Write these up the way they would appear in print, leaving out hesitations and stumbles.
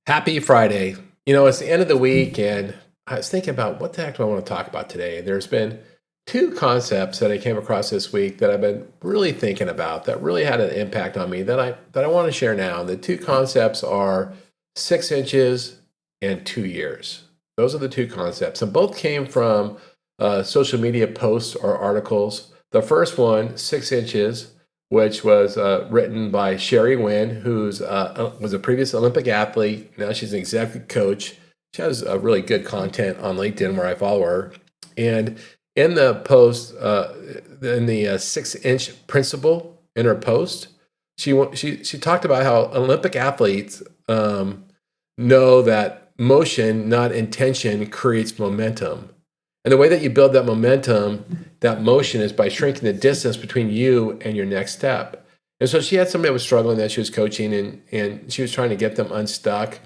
Happy Friday. It's the end of the week, and I was thinking about what the heck do I want to talk about today? There's been two concepts that I came across this week that I've been really thinking about that really had an impact on me that I want to share now. And the two concepts are 6 inches and 2 years. Those are the two concepts, and both came from social media posts or articles. The first one, 6 inches, which was written by Sherry Winn, who's was a previous Olympic athlete. Now she's an executive coach. She has really good content on LinkedIn where I follow her. And in the post, in the 6-inch principle in her post, she talked about how Olympic athletes know that motion, not intention, creates momentum. And the way that you build that momentum, that motion, is by shrinking the distance between you and your next step. And so she had somebody that was struggling that she was coaching, and she was trying to get them unstuck.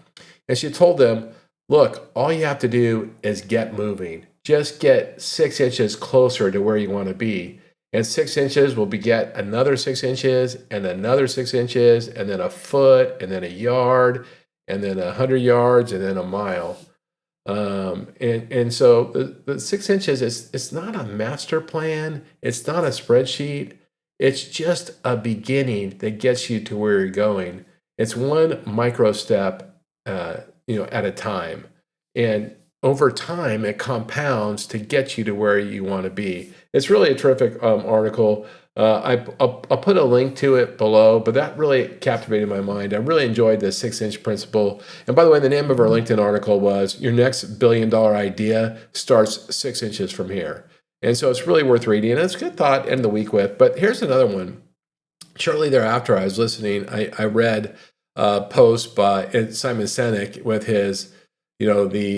And she told them, look, all you have to do is get moving. Just get 6 inches closer to where you want to be. And 6 inches will beget another 6 inches and another 6 inches and then a foot and then a yard and then 100 yards and then a mile. So the 6 inches it's not a master plan. It's not a spreadsheet. It's just a beginning that gets you to where you're going. It's one micro step, at a time. And over time, it compounds to get you to where you want to be. It's really a terrific article. I'll put a link to it below, but that really captivated my mind. I really enjoyed the 6-inch principle. And by the way, the name of our LinkedIn article was Your Next Billion-Dollar Idea Starts 6 Inches From Here. And so it's really worth reading. And it's a good thought to end the week with. But here's another one. Shortly thereafter, I was listening. I read a post by Simon Sinek with his the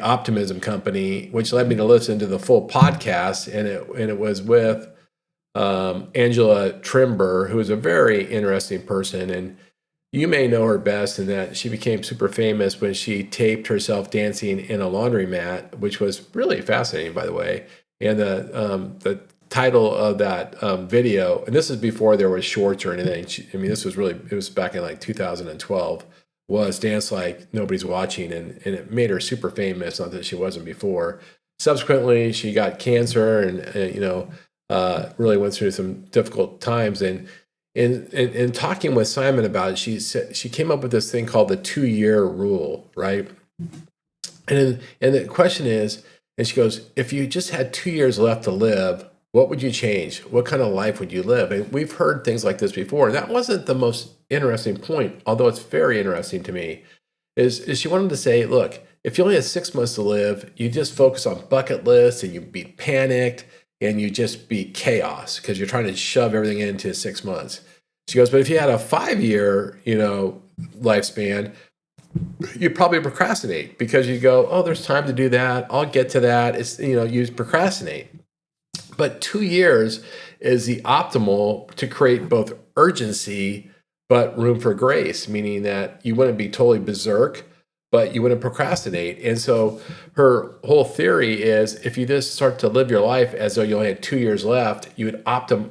Optimism company, which led me to listen to the full podcast, and it was with Angela Trimber, who is a very interesting person, and you may know her best in that she became super famous when she taped herself dancing in a laundromat, which was really fascinating, by the way. And the title of that video, and this is before there was shorts or anything. It was back in like 2012. Was Dance Like Nobody's Watching, and it made her super famous, not that she wasn't before. Subsequently, she got cancer and really went through some difficult times. And in talking with Simon about it, she came up with this thing called the 2-year rule, right? And the question is, and she goes, if you just had 2 years left to live, what would you change? What kind of life would you live? And we've heard things like this before. And that wasn't the most interesting point, although it's very interesting to me, is she wanted to say, look, if you only had 6 months to live, you just focus on bucket lists and you'd be panicked and you just be chaos because you're trying to shove everything into 6 months. She goes, but if you had a 5-year, lifespan, you'd probably procrastinate because you go, oh, there's time to do that. I'll get to that. It's, you procrastinate. But 2 years is the optimal to create both urgency but room for grace, meaning that you wouldn't be totally berserk, but you wouldn't procrastinate. And so her whole theory is if you just start to live your life as though you only had 2 years left, you would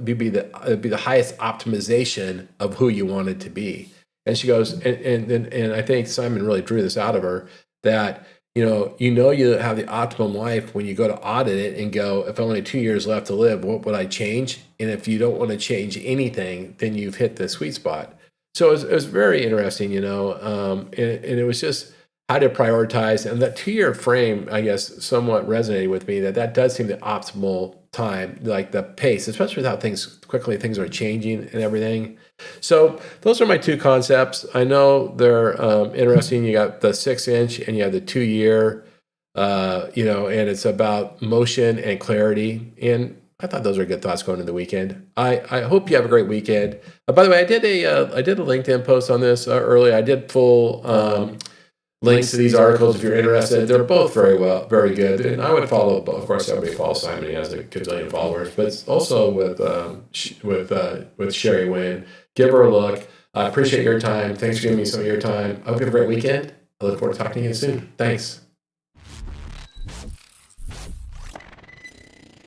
be the highest optimization of who you wanted to be. And she goes, and I think Simon really drew this out of her, that you have the optimum life when you go to audit it and go, if only 2 years left to live, what would I change? And if you don't want to change anything, then you've hit the sweet spot. So it was very interesting, and it was just how to prioritize. And that 2-year frame, I guess, somewhat resonated with me, that does seem the optimal time, like the pace, especially with how quickly things are changing and everything. So those are my two concepts. I know they're interesting. You got the 6-inch and you have the 2-year, and it's about motion and clarity. And I thought those were good thoughts going into the weekend. I hope you have a great weekend. By the way, I did a LinkedIn post on this earlier. I did full links to these articles if you're interested. They're both very good. And I would follow, of course, everybody follows Simon. He has a gazillion followers, but it's also with Sherry Winn. Give her a look. I appreciate your time. Thanks for giving me some of your time. I hope you have a great weekend. I look forward to talking to you soon. Thanks.